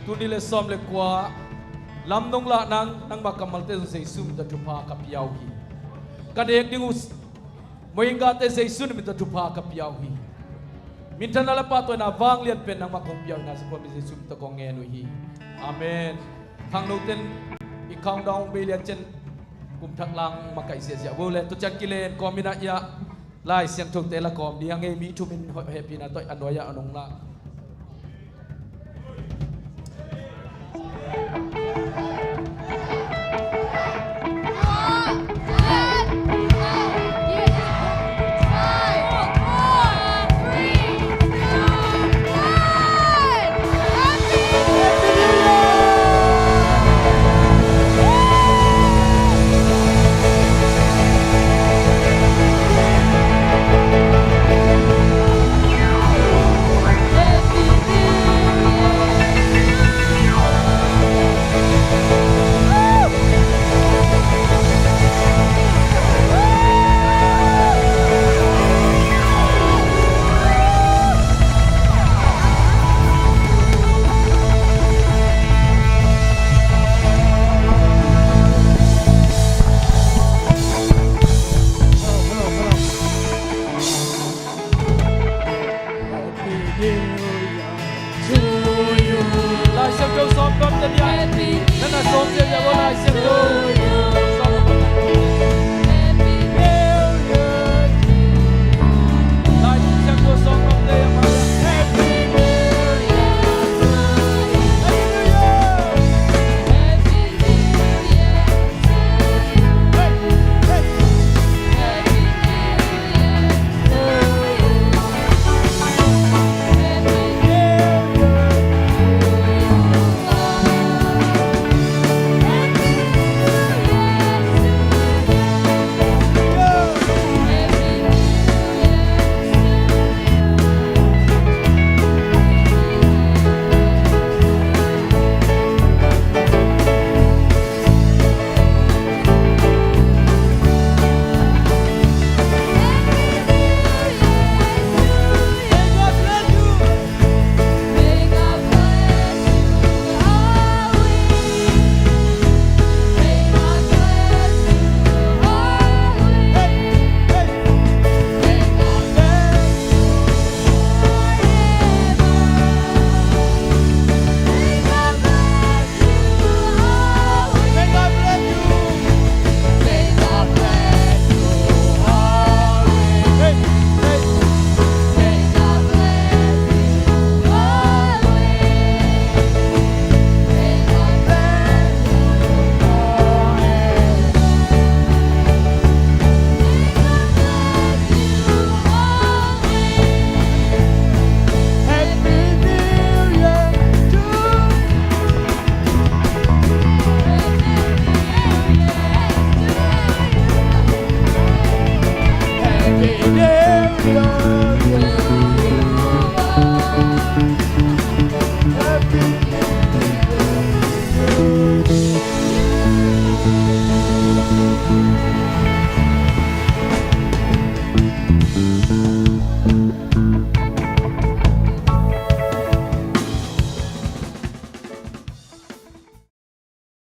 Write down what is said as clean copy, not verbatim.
tu ni le som le kwa lam nong la nang ba kamal te se sum ta tupa ka piau hi ka dek dingus moinga te se sun mi ta tupa ka piau hi min tan la pa to na wang lian pen nang ma kong piau na se ko mi se sum ta kong nge nu hi amen thang no ten i count down be lian chen kum thak lang ma kai se sia wo le to chan kilen ko mi na ya lai siang thok te la kom dia nge mi thu min happy na to anoya anong la Lai siang châu som kom ten ya, nana som siang ya bo lai siang châu.